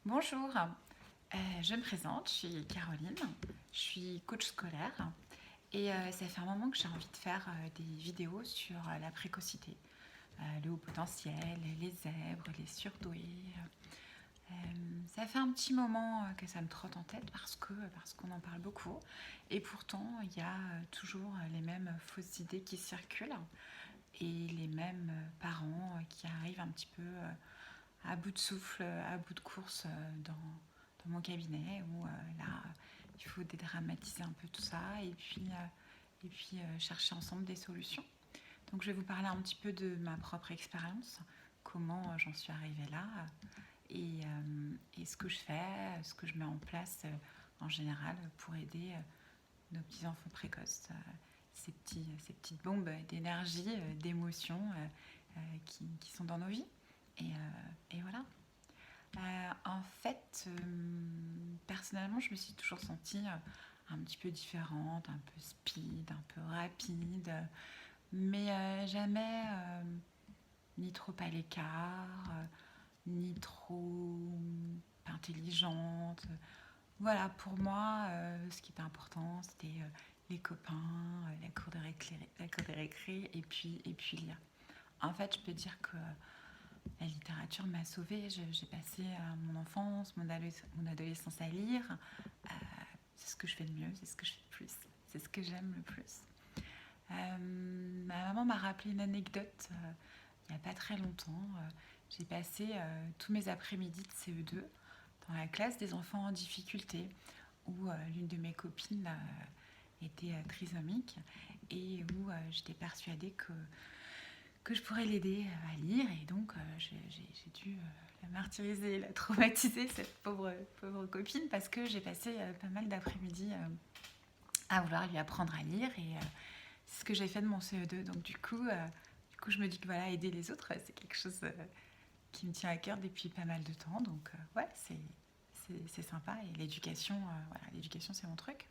Bonjour, je me présente, je suis Caroline, je suis coach scolaire et ça fait un moment que j'ai envie de faire des vidéos sur la précocité, le haut potentiel, les zèbres, les surdoués. Euh, Ça fait un petit moment que ça me trotte en tête parce qu'on en parle beaucoup et pourtant il y a toujours les mêmes fausses idées qui circulent et les mêmes parents qui arrivent un petit peu à bout de souffle, à bout de course dans mon cabinet où là, il faut dédramatiser un peu tout ça et puis chercher ensemble des solutions. Donc je vais vous parler un petit peu de ma propre expérience, comment j'en suis arrivée là et ce que je fais, ce que je mets en place en général pour aider nos petits enfants précoces, ces petites bombes d'énergie, d'émotions qui sont dans nos vies. Et voilà. En fait, personnellement, je me suis toujours sentie un petit peu différente, un peu speed, un peu rapide, mais jamais ni trop à l'écart, ni trop intelligente. Voilà, pour moi, ce qui était important, c'était les copains, la cour des récré, et puis lire. En fait, je peux dire que la littérature m'a sauvée. J'ai passé mon enfance, mon adolescence à lire. Euh, c'est ce que je fais de mieux, c'est ce que je fais de plus, c'est ce que j'aime le plus. Ma maman m'a rappelé une anecdote il n'y a pas très longtemps. J'ai passé tous mes après-midi de CE2 dans la classe des enfants en difficulté où l'une de mes copines était trisomique et où j'étais persuadée que je pourrais l'aider à lire. Et donc, j'ai dû la martyriser, la traumatiser, cette pauvre copine, parce que j'ai passé pas mal d'après-midi à vouloir lui apprendre à lire. Et c'est ce que j'ai fait de mon CE2. Donc, du coup, je me dis que voilà, aider les autres, c'est quelque chose qui me tient à cœur depuis pas mal de temps. Donc, ouais, c'est sympa. Et l'éducation, voilà, l'éducation, c'est mon truc.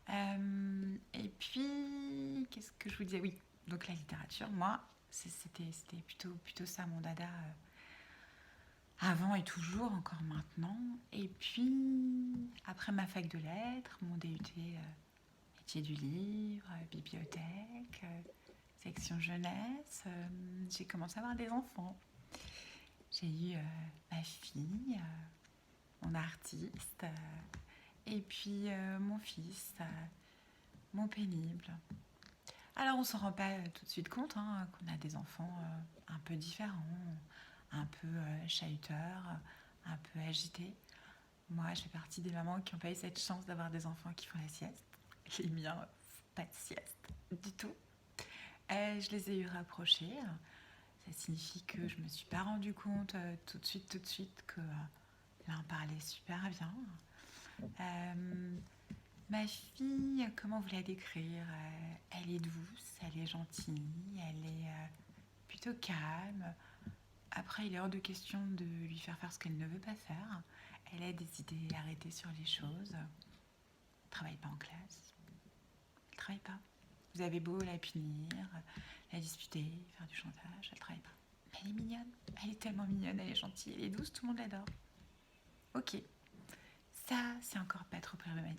Et puis, qu'est-ce que je vous disais? Oui, donc la littérature, moi, c'était plutôt ça mon dada avant et toujours, encore maintenant. Et puis, après ma fac de lettres, mon DUT métier du livre, bibliothèque, section jeunesse, j'ai commencé à avoir des enfants. J'ai eu ma fille, mon artiste, et puis mon fils, mon pénible. Alors on ne s'en rend pas tout de suite compte qu'on a des enfants un peu différents, un peu chahuteurs, un peu agités. Moi, je fais partie des mamans qui n'ont pas eu cette chance d'avoir des enfants qui font la sieste. Les miens, pas de sieste du tout. Je les ai eu rapprochés. Ça signifie que je ne me suis pas rendu compte tout de suite que l'un parlait super bien. Ma fille, comment vous la décrire? Elle est douce, elle est gentille, elle est plutôt calme. Après, il est hors de question de lui faire faire ce qu'elle ne veut pas faire. Elle a des idées arrêtées sur les choses. Elle ne travaille pas en classe. Elle ne travaille pas. Vous avez beau la punir, la disputer, faire du chantage, elle ne travaille pas. Mais elle est mignonne. Elle est tellement mignonne, elle est gentille, elle est douce, tout le monde l'adore. Ok, ça, c'est encore pas trop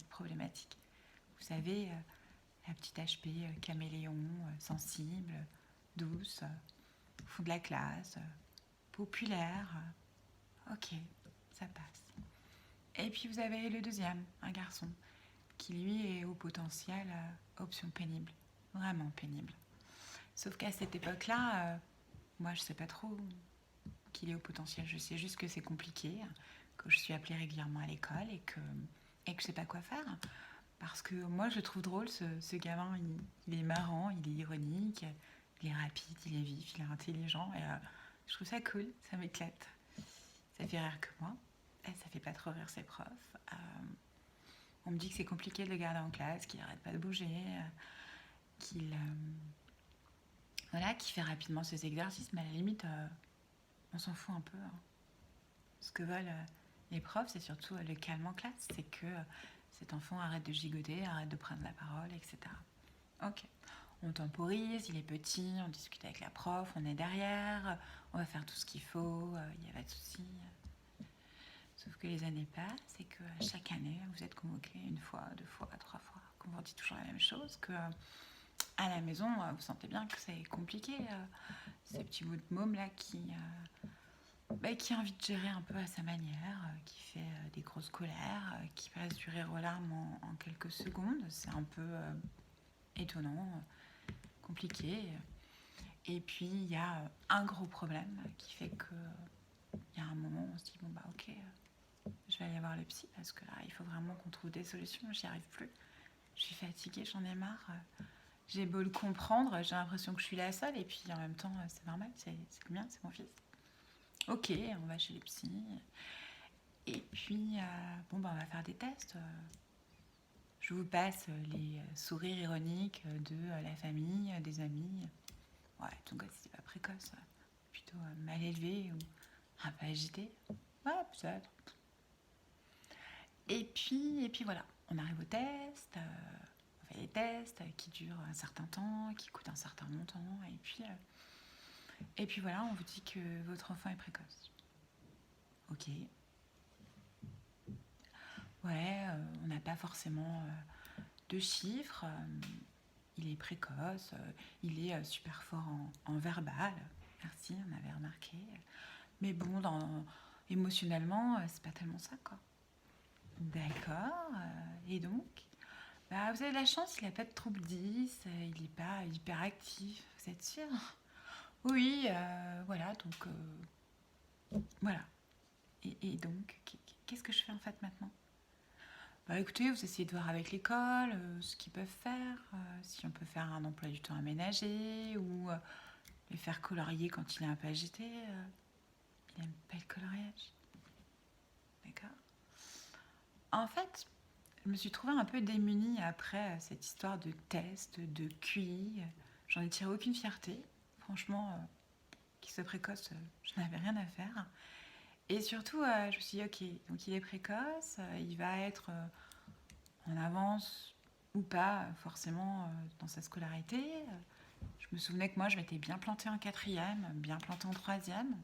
problématique. Vous savez, la petite HP caméléon, sensible, douce, au fond de la classe, populaire. Ok, ça passe. Et puis vous avez le deuxième, un garçon, qui lui est au potentiel option pénible, vraiment pénible. Sauf qu'à cette époque-là, moi je sais pas trop qu'il est au potentiel, je sais juste que c'est compliqué, que je suis appelée régulièrement à l'école et que je sais pas quoi faire. Parce que moi je le trouve drôle, ce gamin, il est marrant, il est ironique, il est rapide, il est vif, il est intelligent et je trouve ça cool, ça m'éclate. Ça fait rire que moi, et ça fait pas trop rire ses profs. On me dit que c'est compliqué de le garder en classe, qu'il arrête pas de bouger, qu'il voilà, qu'il fait rapidement ses exercices, mais à la limite, on s'en fout un peu. Ce que veulent les profs, c'est surtout le calme en classe, c'est que cet enfant arrête de gigoter, arrête de prendre la parole, etc. Ok. On temporise, il est petit, on discute avec la prof, on est derrière, on va faire tout ce qu'il faut, il n'y a pas de souci. Sauf que que les années passent et que chaque année, vous êtes convoqué 1 fois, 2 fois, 3 fois, qu'on vous dit toujours la même chose, que à la maison, vous sentez bien que c'est compliqué, ces petits bouts de môme là qui a envie de gérer un peu à sa manière, qui fait des grosses colères, qui passe du rire aux larmes en quelques secondes. C'est un peu étonnant, compliqué. Et puis il y a un gros problème qui fait que il y a un moment où on se dit bon bah ok, je vais aller voir le psy parce que là il faut vraiment qu'on trouve des solutions, j'y arrive plus. Je suis fatiguée, j'en ai marre. J'ai beau le comprendre, j'ai l'impression que je suis la seule et puis en même temps c'est normal, c'est le mien, c'est mon fils. Ok, on va chez le psy. Et puis, bon, bah, on va faire des tests. Je vous passe les sourires ironiques de la famille, des amis. Ouais, ton gosse, c'est pas précoce. Plutôt mal élevé ou un peu agité. Ouais, peut-être. Et puis voilà, on arrive au test. On fait les tests qui durent un certain temps, qui coûtent un certain montant. Et puis voilà, on vous dit que votre enfant est précoce. Ok. Ouais, on n'a pas forcément de chiffres. Il est précoce, il est super fort en verbal. Merci, on avait remarqué. Mais bon, émotionnellement, c'est pas tellement ça, quoi. D'accord. Et donc bah, vous avez de la chance, il n'a pas de trouble 10, il n'est pas hyper actif, vous êtes sûr? Oui, voilà, donc voilà. Et donc, qu'est-ce que je fais en fait maintenant? Bah écoutez, vous essayez de voir avec l'école ce qu'ils peuvent faire, si on peut faire un emploi du temps aménagé ou les faire colorier quand il est un peu agité. Il n'aime pas le coloriage. D'accord. En fait, je me suis trouvée un peu démunie après cette histoire de test, de QI. J'en ai tiré aucune fierté. Franchement, qu'il soit précoce, je n'avais rien à faire. Et surtout, je me suis dit, ok, donc il est précoce, il va être en avance ou pas forcément dans sa scolarité. Je me souvenais que moi, je m'étais bien plantée en quatrième, bien plantée en troisième,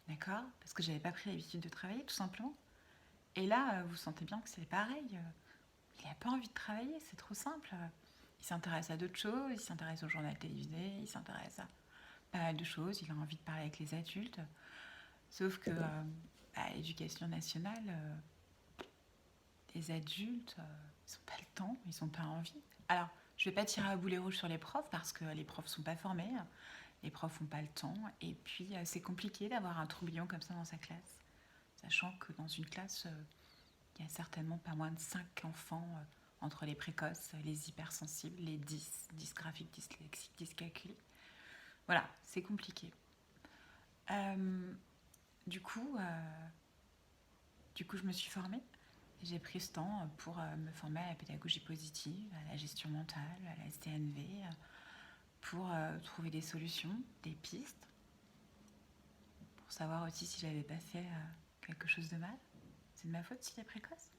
d'accord? Parce que j'avais pas pris l'habitude de travailler, tout simplement. Et là, vous sentez bien que c'est pareil. Il n'a pas envie de travailler, c'est trop simple. Il s'intéresse à d'autres choses, il s'intéresse au journal télévisé, il s'intéresse à pas mal de choses, il a envie de parler avec les adultes. Sauf que à l'éducation nationale, les adultes, ils n'ont pas le temps, ils n'ont pas envie. Alors, je ne vais pas tirer à boulet rouge sur les profs parce que les profs ne sont pas formés, les profs n'ont pas le temps, et puis c'est compliqué d'avoir un tourbillon comme ça dans sa classe, sachant que dans une classe, il y a certainement pas moins de 5 enfants entre les précoces, les hypersensibles, les dysgraphiques, dyslexiques, dyscalculiques. Voilà, c'est compliqué. Euh, du coup, euh, du coup, je me suis formée. J'ai pris ce temps pour me former à la pédagogie positive, à la gestion mentale, à la STNV, pour trouver des solutions, des pistes, pour savoir aussi si j'avais pas fait quelque chose de mal. C'est de ma faute s'il est précoce.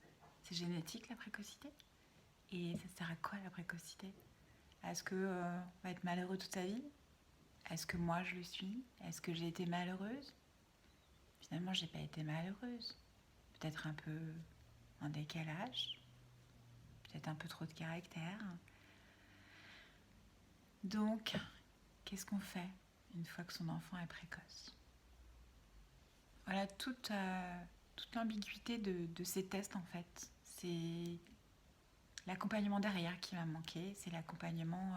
C'est génétique la précocité. Et ça sert à quoi la précocité? Est-ce que on va être malheureux toute sa vie? Est-ce que moi je le suis? Est-ce que j'ai été malheureuse? Finalement, j'ai pas été malheureuse. Peut-être un peu en décalage, peut-être un peu trop de caractère. Donc, qu'est-ce qu'on fait une fois que son enfant est précoce? Voilà toute l'ambiguïté de ces tests en fait. C'est l'accompagnement derrière qui m'a manqué, c'est l'accompagnement,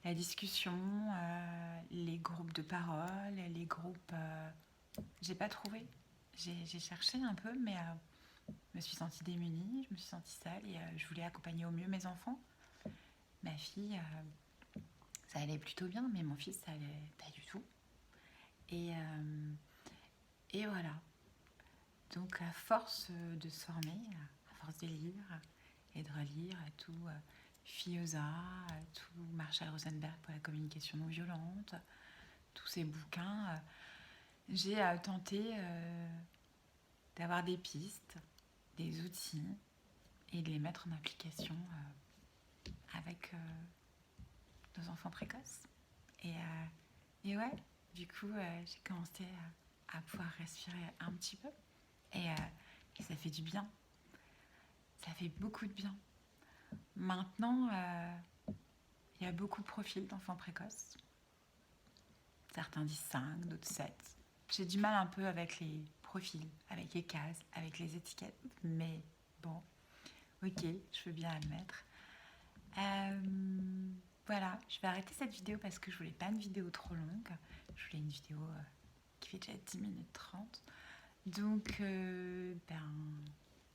la discussion, les groupes de parole, les groupes. J'ai pas trouvé. J'ai cherché un peu, mais je me suis sentie démunie, je me suis sentie seule et je voulais accompagner au mieux mes enfants. Ma fille, ça allait plutôt bien, mais mon fils, ça allait pas du tout. Et, euh, et voilà. Donc, à force de se former, à force de lire et de relire tout Fioza, tout Marshall Rosenberg pour la communication non violente, tous ces bouquins, j'ai tenté d'avoir des pistes, des outils et de les mettre en application avec nos enfants précoces. Et ouais, du coup, j'ai commencé à pouvoir respirer un petit peu Et ça fait du bien. Ça fait beaucoup de bien. Maintenant, il y a beaucoup de profils d'enfants précoces. Certains disent 5, d'autres 7. J'ai du mal un peu avec les profils, avec les cases, avec les étiquettes. Mais bon, ok, je veux bien admettre. Voilà, je vais arrêter cette vidéo parce que je voulais pas une vidéo trop longue. Je voulais une vidéo qui fait déjà 10 minutes 30. Donc,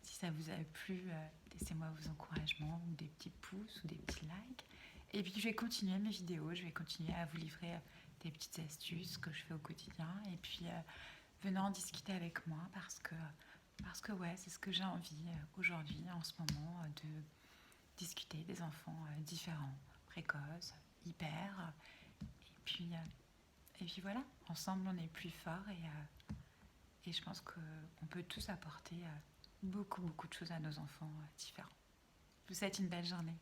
si ça vous a plu, laissez-moi vos encouragements ou des petits pouces ou des petits likes. Et puis, je vais continuer mes vidéos. Je vais continuer à vous livrer des petites astuces que je fais au quotidien. Et puis, venez en discuter avec moi parce que ouais, c'est ce que j'ai envie aujourd'hui, en ce moment, de discuter des enfants différents, précoces, hyper. Et puis voilà, ensemble on est plus fort et je pense qu'on peut tous apporter beaucoup, beaucoup de choses à nos enfants différents. Je vous souhaite une belle journée.